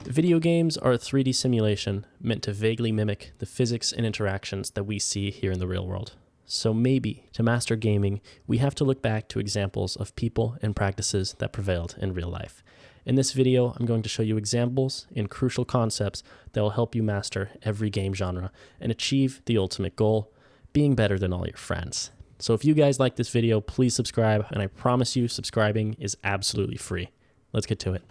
Video games are a 3D simulation meant to vaguely mimic the physics and interactions that we see here in the real world. So maybe, to master gaming, we have to look back to examples of people and practices that prevailed in real life. In this video, I'm going to show you examples and crucial concepts that will help you master every game genre and achieve the ultimate goal, being better than all your friends. So if you guys like this video, please subscribe, and I promise you subscribing is absolutely free. Let's get to it.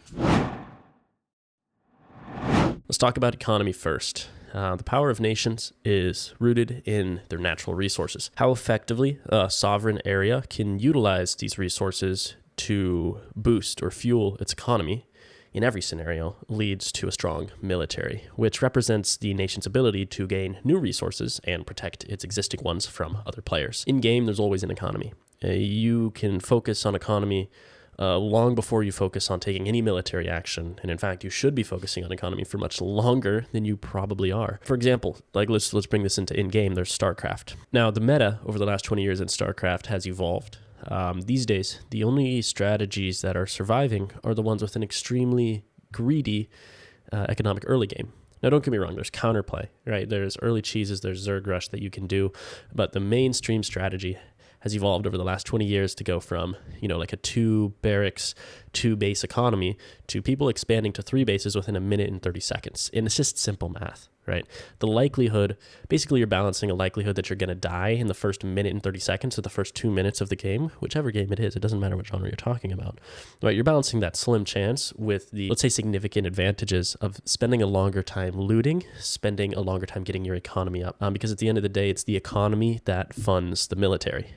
Let's talk about economy first. The power of nations is rooted in their natural resources. How effectively a sovereign area can utilize these resources to boost or fuel its economy in every scenario leads to a strong military, which represents the nation's ability to gain new resources and protect its existing ones from other players. In-game, there's always an economy. You can focus on economy long before you focus on taking any military action. And in fact, you should be focusing on economy for much longer than you probably are. For example, let's bring this into in-game, there's StarCraft. Now, the meta over the last 20 years in StarCraft has evolved. These days, the only strategies that are surviving are the ones with an extremely greedy economic early game. Now, don't get me wrong, there's counterplay, right? There's early cheeses, there's Zerg Rush that you can do, but the mainstream strategy has evolved over the last 20 years to go from, like a 2 barracks, 2 base economy to people expanding to 3 bases within a minute and 30 seconds. And it's just simple math, right? The likelihood, basically you're balancing a likelihood that you're going to die in the first minute and 30 seconds or the first 2 minutes of the game, whichever game it is, it doesn't matter what genre you're talking about, right? You're balancing that slim chance with the, let's say, significant advantages of spending a longer time looting, spending a longer time getting your economy up, because at the end of the day, it's the economy that funds the military.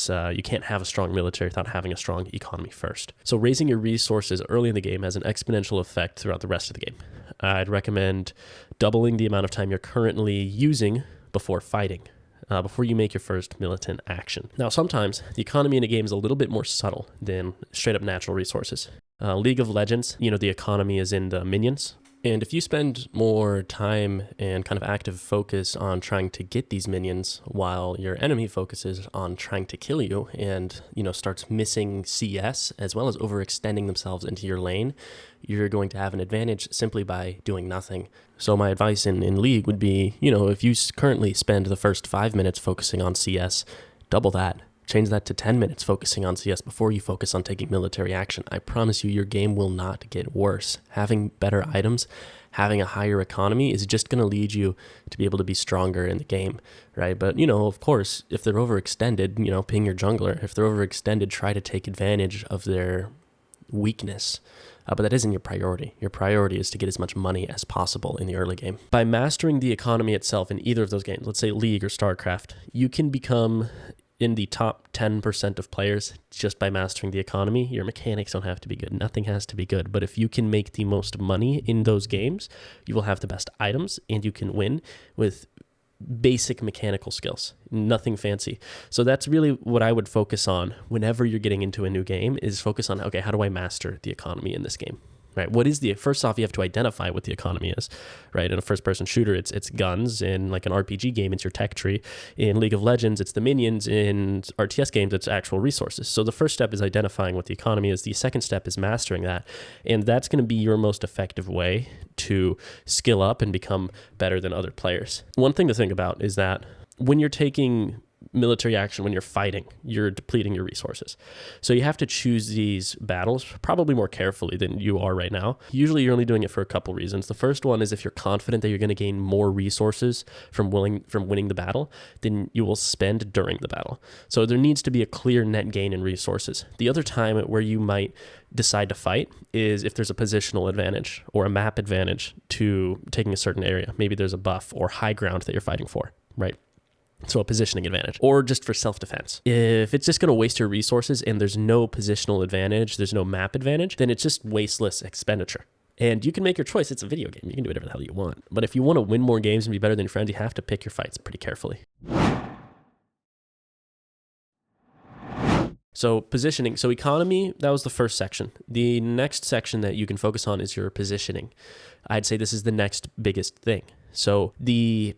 You can't have a strong military without having a strong economy first. So raising your resources early in the game has an exponential effect throughout the rest of the game. I'd recommend doubling the amount of time you're currently using before fighting, before you make your first militant action. Now, sometimes the economy in a game is a little bit more subtle than straight up natural resources. League of Legends, the economy is in the minions. And if you spend more time and kind of active focus on trying to get these minions while your enemy focuses on trying to kill you and, starts missing CS as well as overextending themselves into your lane, you're going to have an advantage simply by doing nothing. So my advice in League would be, if you currently spend the first 5 minutes focusing on CS, double that. Change that to 10 minutes focusing on CS before you focus on taking military action. I promise you, your game will not get worse. Having better items, having a higher economy is just going to lead you to be able to be stronger in the game, right? But, of course, if they're overextended, ping your jungler. If they're overextended, try to take advantage of their weakness. But that isn't your priority. Your priority is to get as much money as possible in the early game. By mastering the economy itself in either of those games, let's say League or StarCraft, you can become in the top 10% of players just by mastering the economy. Your mechanics don't have to be good. Nothing has to be good. But if you can make the most money in those games, you will have the best items and you can win with basic mechanical skills, nothing fancy. So that's really what I would focus on whenever you're getting into a new game, is focus on, okay, how do I master the economy in this game? Right? First off, you have to identify what the economy is, right? In a first-person shooter, it's guns. In like an RPG game, it's your tech tree. In League of Legends, it's the minions. In RTS games, it's actual resources. So the first step is identifying what the economy is. The second step is mastering that. And that's going to be your most effective way to skill up and become better than other players. One thing to think about is that when you're taking military action, when you're fighting, you're depleting your resources. So you have to choose these battles probably more carefully than you are right now. Usually you're only doing it for a couple reasons. The first one is if you're confident that you're going to gain more resources from winning the battle than you will spend during the battle. So there needs to be a clear net gain in resources. The other time where you might decide to fight is if there's a positional advantage or a map advantage to taking a certain area. Maybe there's a buff or high ground that you're fighting for, right? So a positioning advantage, or just for self-defense. If it's just going to waste your resources and there's no positional advantage, there's no map advantage, then it's just wasteless expenditure. And you can make your choice. It's a video game. You can do whatever the hell you want. But if you want to win more games and be better than your friends, you have to pick your fights pretty carefully. So positioning, so economy, that was the first section. The next section that you can focus on is your positioning. I'd say this is the next biggest thing. So the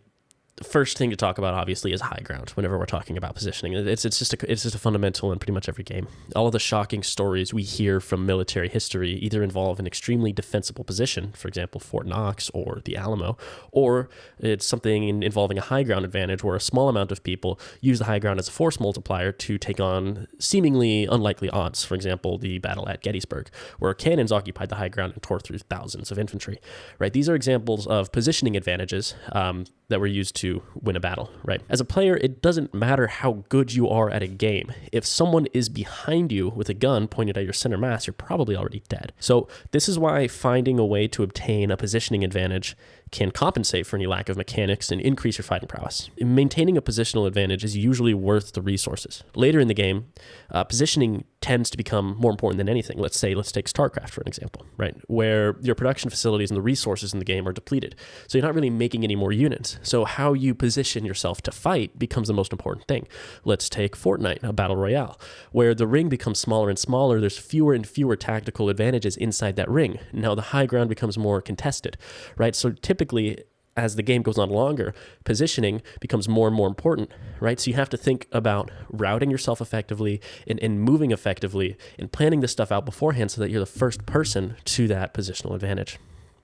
first thing to talk about, obviously, is high ground whenever we're talking about positioning. It's just a fundamental in pretty much every game. All of the shocking stories we hear from military history either involve an extremely defensible position, for example, Fort Knox or the Alamo, or it's something involving a high ground advantage where a small amount of people use the high ground as a force multiplier to take on seemingly unlikely odds. For example, the battle at Gettysburg, where cannons occupied the high ground and tore through thousands of infantry. Right? These are examples of positioning advantages that were used to win a battle, right? As a player, it doesn't matter how good you are at a game. If someone is behind you with a gun pointed at your center mass, you're probably already dead. So this is why finding a way to obtain a positioning advantage can compensate for any lack of mechanics and increase your fighting prowess. Maintaining a positional advantage is usually worth the resources. Later in the game, positioning tends to become more important than anything. Let's take StarCraft for an example, right? Where your production facilities and the resources in the game are depleted. So you're not really making any more units. So how you position yourself to fight becomes the most important thing. Let's take Fortnite, a battle royale, where the ring becomes smaller and smaller. There's fewer and fewer tactical advantages inside that ring. Now the high ground becomes more contested, right? So typically, as the game goes on longer, positioning becomes more and more important, right? So you have to think about routing yourself effectively and moving effectively and planning this stuff out beforehand so that you're the first person to that positional advantage.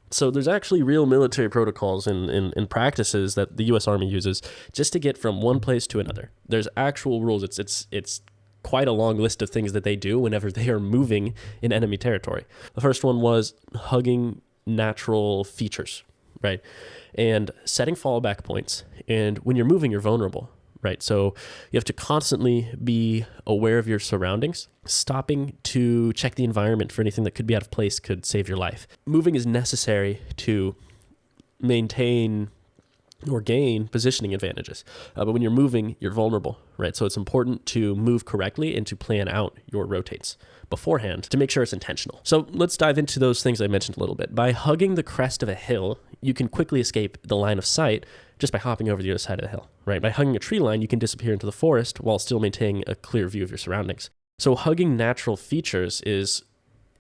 So there's actually real military protocols and practices that the U.S. Army uses just to get from one place to another. There's actual rules. It's quite a long list of things that they do whenever they are moving in enemy territory. The first one was hugging natural features, right? And setting fallback points. And when you're moving, you're vulnerable, right? So you have to constantly be aware of your surroundings. Stopping to check the environment for anything that could be out of place could save your life. Moving is necessary to maintain or gain positioning advantages. But when you're moving, you're vulnerable, right? So it's important to move correctly and to plan out your rotates beforehand to make sure it's intentional. So let's dive into those things I mentioned a little bit. By hugging the crest of a hill, you can quickly escape the line of sight just by hopping over the other side of the hill, right? By hugging a tree line, you can disappear into the forest while still maintaining a clear view of your surroundings. So hugging natural features is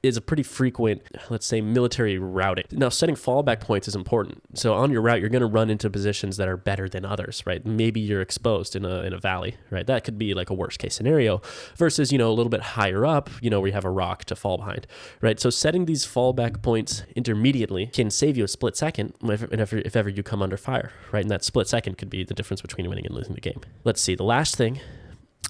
a pretty frequent, let's say, military routing. Now, setting fallback points is important. So on your route, you're going to run into positions that are better than others, right? Maybe you're exposed in a valley, right? That could be like a worst case scenario versus, a little bit higher up, where you have a rock to fall behind, right? So setting these fallback points intermediately can save you a split second if ever you come under fire, right? And that split second could be the difference between winning and losing the game. Let's see. The last thing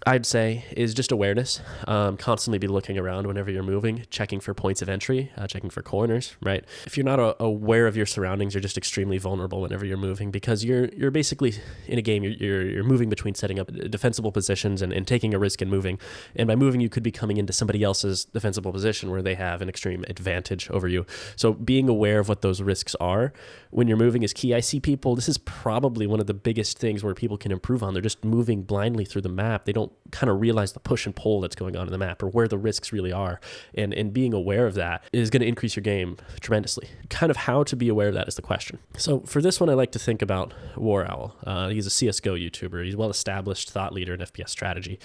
I'd say is just awareness. Constantly be looking around whenever you're moving, checking for points of entry, checking for corners, right? If you're not aware of your surroundings, you're just extremely vulnerable whenever you're moving because you're basically in a game, you're moving between setting up defensible positions and taking a risk and moving. And by moving, you could be coming into somebody else's defensible position where they have an extreme advantage over you. So being aware of what those risks are when you're moving is key. I see people, this is probably one of the biggest things where people can improve on. They're just moving blindly through the map. They don't kind of realize the push and pull that's going on in the map or where the risks really are. And being aware of that is going to increase your game tremendously. Kind of how to be aware of that is the question. So for this one, I like to think about War Owl. He's a CSGO YouTuber. He's a well-established thought leader in FPS strategy.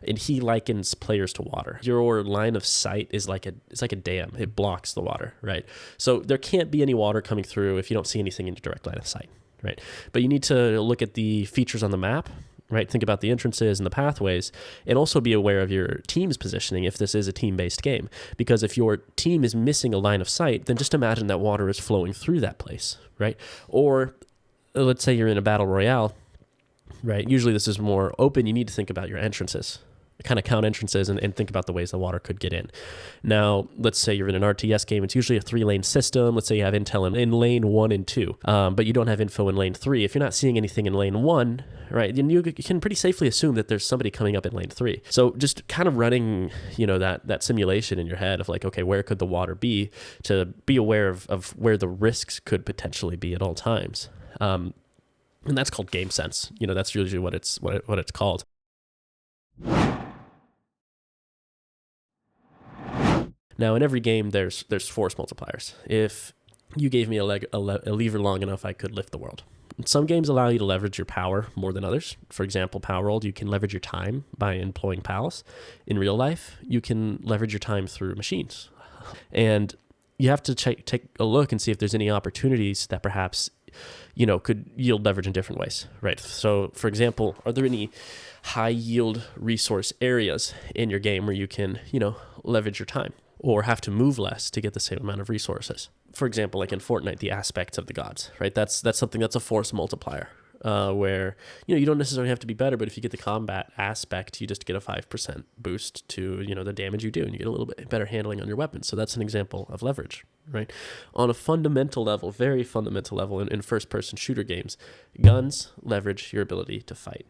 And he likens players to water. Your line of sight is like a dam. It blocks the water, right? So there can't be any water coming through if you don't see anything in your direct line of sight, right? But you need to look at the features on the map, right? Think about the entrances and the pathways, and also be aware of your team's positioning if this is a team-based game. Because if your team is missing a line of sight, then just imagine that water is flowing through that place, right? Or let's say you're in a battle royale, right? Usually this is more open. You need to think about your entrances. Kind of count entrances and think about the ways the water could get in. Now, let's say you're in an RTS game. It's usually a 3-lane system. Let's say you have intel in lane 1 and 2, but you don't have info in lane 3. If you're not seeing anything in lane 1, right, then you can pretty safely assume that there's somebody coming up in lane 3. So just kind of running, that simulation in your head of like, okay, where could the water be, to be aware of where the risks could potentially be at all times. And that's called game sense. That's usually what it's called. Now, in every game, there's force multipliers. If you gave me a lever long enough, I could lift the world. Some games allow you to leverage your power more than others. For example, Power World, you can leverage your time by employing pals. In real life, you can leverage your time through machines. And you have to take a look and see if there's any opportunities that perhaps could yield leverage in different ways, right? So for example, are there any high yield resource areas in your game where you can, leverage your time or have to move less to get the same amount of resources? For example, like in Fortnite, the aspects of the gods, right? That's something that's a force multiplier. Where you don't necessarily have to be better, but if you get the combat aspect, you just get a 5% boost to the damage you do, and you get a little bit better handling on your weapons. So that's an example of leverage, right? On a fundamental level, very fundamental level in first-person shooter games, guns leverage your ability to fight,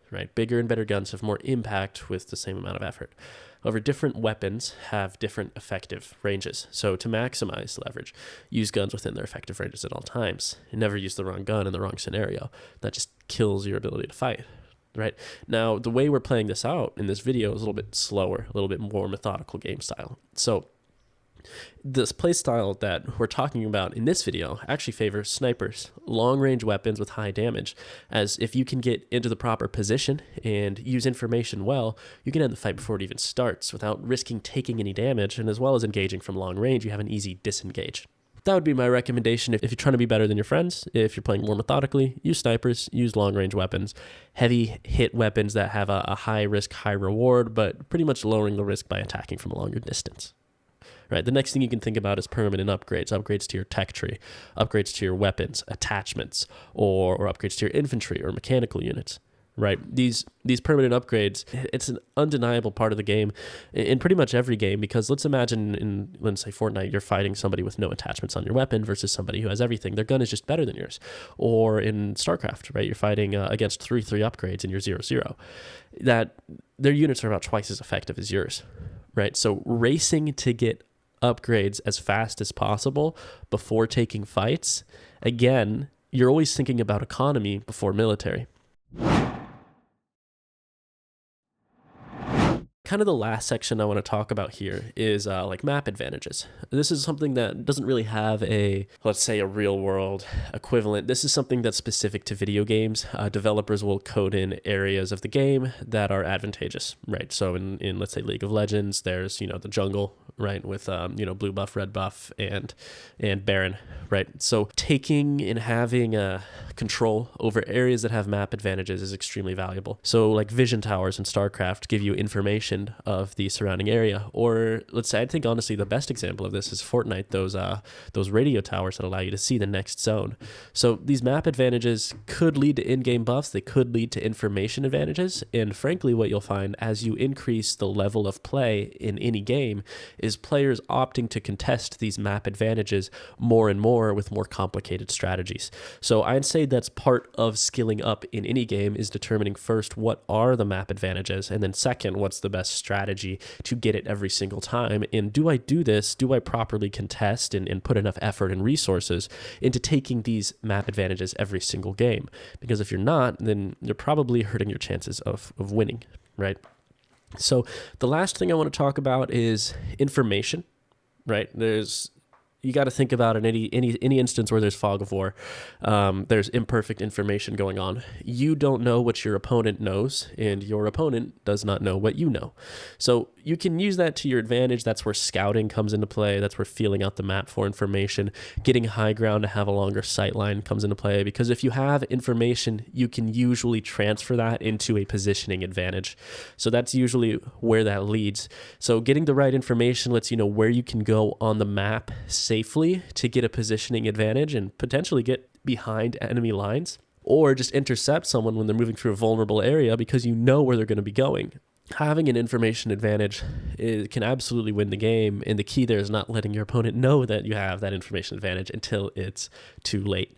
right? Bigger and better guns have more impact with the same amount of effort. However, different weapons have different effective ranges. So to maximize leverage, use guns within their effective ranges at all times. And never use the wrong gun in the wrong scenario. That just kills your ability to fight, right? Now, the way we're playing this out in this video is a little bit slower, a little bit more methodical game style. So this play style that we're talking about in this video actually favors snipers, long-range weapons with high damage, as if you can get into the proper position and use information well, you can end the fight before it even starts without risking taking any damage, and as well as engaging from long range, you have an easy disengage. That would be my recommendation if you're trying to be better than your friends. If you're playing more methodically, use snipers, use long-range weapons, heavy hit weapons that have a high risk, high reward, but pretty much lowering the risk by attacking from a longer distance. Right. The next thing you can think about is permanent upgrades to your tech tree, upgrades to your weapons, attachments, or upgrades to your infantry or mechanical units. Right. These permanent upgrades, it's an undeniable part of the game in pretty much every game, because let's imagine let's say Fortnite, you're fighting somebody with no attachments on your weapon versus somebody who has everything. Their gun is just better than yours. Or in StarCraft, right, you're fighting against 3/3 upgrades and you're 0/0. That their units are about twice as effective as yours. Right. So racing to get upgrades as fast as possible before taking fights. Again, you're always thinking about economy before military. Kind of the last section I want to talk about here is like map advantages. This is something that doesn't really have let's say a real world equivalent. This is something that's specific to video games. Developers will code in areas of the game that are advantageous, right? So in let's say League of Legends, there's, the jungle, right? With, blue buff, red buff, and Baron, right? So taking and having control over areas that have map advantages is extremely valuable. So like vision towers in StarCraft give you information of the surrounding area. Or let's say, I think honestly the best example of this is Fortnite, those radio towers that allow you to see the next zone. So these map advantages could lead to in-game buffs, they could lead to information advantages, and frankly what you'll find as you increase the level of play in any game is players opting to contest these map advantages more and more with more complicated strategies. So I'd say that's part of skilling up in any game, is determining first what are the map advantages, and then second, what's the best strategy to get it every single time. And do I do this? Do I properly contest and put enough effort and resources into taking these map advantages every single game? Because if you're not, then you're probably hurting your chances of winning, right? So the last thing I want to talk about is information, right? You got to think about in any instance where there's fog of war, there's imperfect information going on. You don't know what your opponent knows, and your opponent does not know what you know. So you can use that to your advantage. That's where scouting comes into play. That's where feeling out the map for information, getting high ground to have a longer sight line comes into play. Because if you have information, you can usually transfer that into a positioning advantage. So that's usually where that leads. So getting the right information lets you know where you can go on the map safely to get a positioning advantage and potentially get behind enemy lines, or just intercept someone when they're moving through a vulnerable area because you know where they're going to be going. Having an information advantage can absolutely win the game, and the key there is not letting your opponent know that you have that information advantage until it's too late.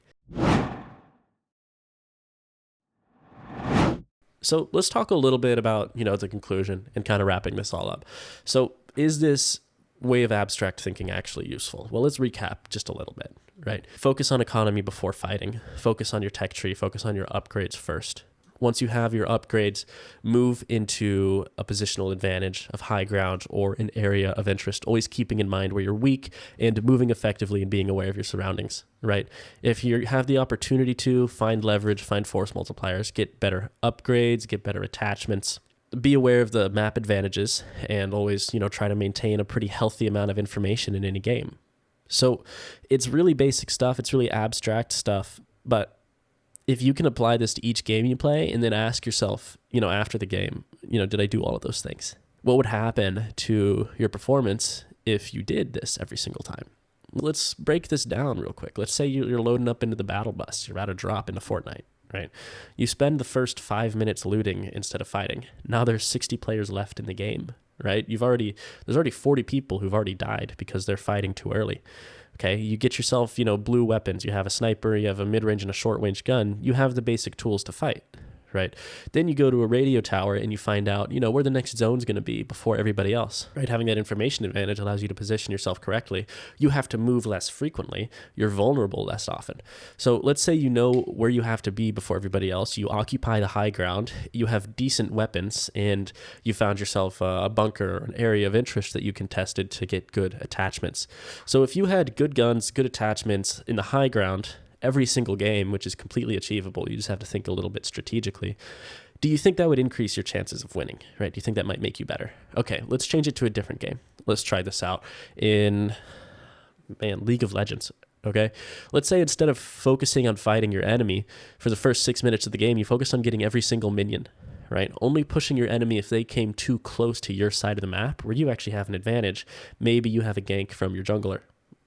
So let's talk a little bit about, the conclusion and kind of wrapping this all up. So is this way of abstract thinking actually useful? Well, let's recap just a little bit, right? Focus on economy before fighting. Focus on your tech tree. Focus on your upgrades first. Once you have your upgrades, move into a positional advantage of high ground or an area of interest, always keeping in mind where you're weak and moving effectively and being aware of your surroundings, right? If you have the opportunity to find leverage, find force multipliers, get better upgrades, get better attachments, be aware of the map advantages, and always, try to maintain a pretty healthy amount of information in any game. So it's really basic stuff. It's really abstract stuff. But if you can apply this to each game you play and then ask yourself, after the game, did I do all of those things? What would happen to your performance if you did this every single time? Let's break this down real quick. Let's say you're loading up into the battle bus. You're about to drop into Fortnite, right? You spend the first 5 minutes looting instead of fighting. Now there's 60 players left in the game, right? There's already 40 people who've already died because they're fighting too early. Okay, you get yourself, blue weapons. You have a sniper, you have a mid-range and a short-range gun. You have the basic tools to fight, right? Then you go to a radio tower and you find out, where the next zone's going to be before everybody else, right? Having that information advantage allows you to position yourself correctly. You have to move less frequently. You're vulnerable less often. So let's say you know where you have to be before everybody else. You occupy the high ground. You have decent weapons, and you found yourself a bunker or an area of interest that you contested to get good attachments. So if you had good guns, good attachments in the high ground every single game, which is completely achievable, you just have to think a little bit strategically, do you think that would increase your chances of winning, right? Do you think that might make you better? Okay, let's change it to a different game. Let's try this out in, League of Legends, okay? Let's say instead of focusing on fighting your enemy for the first 6 minutes of the game, you focus on getting every single minion, right? Only pushing your enemy if they came too close to your side of the map where you actually have an advantage. Maybe you have a gank from your jungler,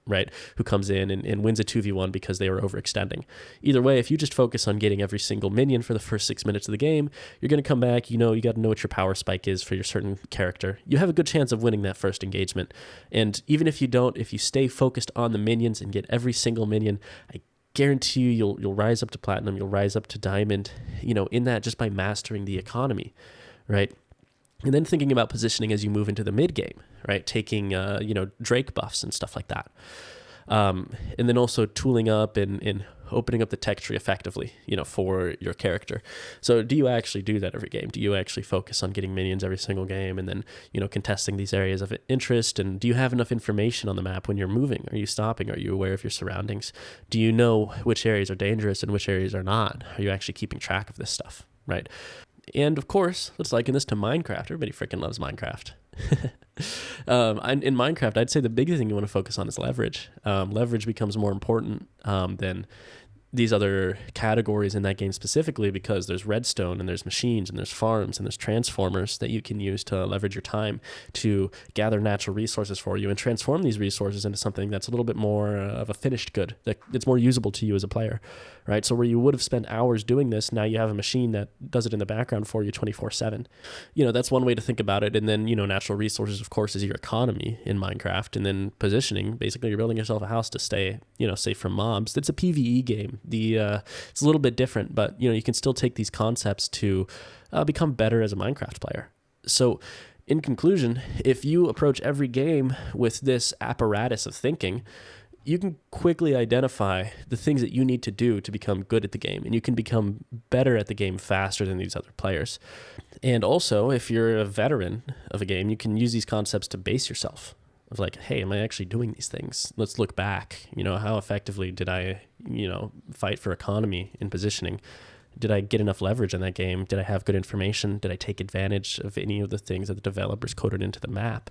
right, who comes in and wins a 2v1 because they were overextending. Either way, if you just focus on getting every single minion for the first 6 minutes of the game, you're going to come back, you got to know what your power spike is for your certain character. You have a good chance of winning that first engagement. And even if you don't, if you stay focused on the minions and get every single minion, I guarantee you you'll rise up to platinum, you'll rise up to diamond, in that just by mastering the economy, right? And then thinking about positioning as you move into the mid game, right? Taking, Drake buffs and stuff like that. And then also tooling up and opening up the tech tree effectively, for your character. So do you actually do that every game? Do you actually focus on getting minions every single game and then, contesting these areas of interest? And do you have enough information on the map when you're moving? Are you stopping? Are you aware of your surroundings? Do you know which areas are dangerous and which areas are not? Are you actually keeping track of this stuff, right? And of course, let's liken this to Minecraft. Everybody freaking loves Minecraft. In Minecraft, I'd say the biggest thing you want to focus on is leverage. Leverage becomes more important than these other categories in that game specifically, because there's redstone and there's machines and there's farms and there's transformers that you can use to leverage your time to gather natural resources for you and transform these resources into something that's a little bit more of a finished good that's more usable to you as a player, right? So where you would have spent hours doing this, now you have a machine that does it in the background for you 24/7. That's one way to think about it. And then, natural resources, of course, is your economy in Minecraft. And then positioning, basically you're building yourself a house to stay, safe from mobs. It's a PvE game. It's a little bit different, but you can still take these concepts to become better as a Minecraft player. So in conclusion, if you approach every game with this apparatus of thinking, you can quickly identify the things that you need to do to become good at the game, and you can become better at the game faster than these other players. And also, if you're a veteran of a game, you can use these concepts to base yourself. Of like, hey, am I actually doing these things? Let's look back. How effectively did I, fight for economy in positioning? Did I get enough leverage in that game? Did I have good information? Did I take advantage of any of the things that the developers coded into the map?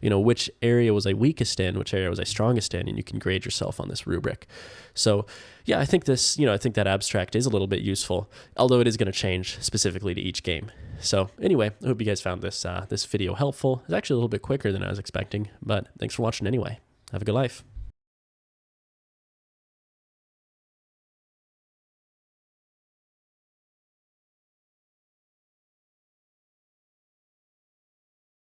Which area was I weakest in? Which area was I strongest in? And you can grade yourself on this rubric. So yeah, I think that abstract is a little bit useful, although it is going to change specifically to each game. So anyway, I hope you guys found this video helpful. It's actually a little bit quicker than I was expecting, but thanks for watching anyway. Have a good life.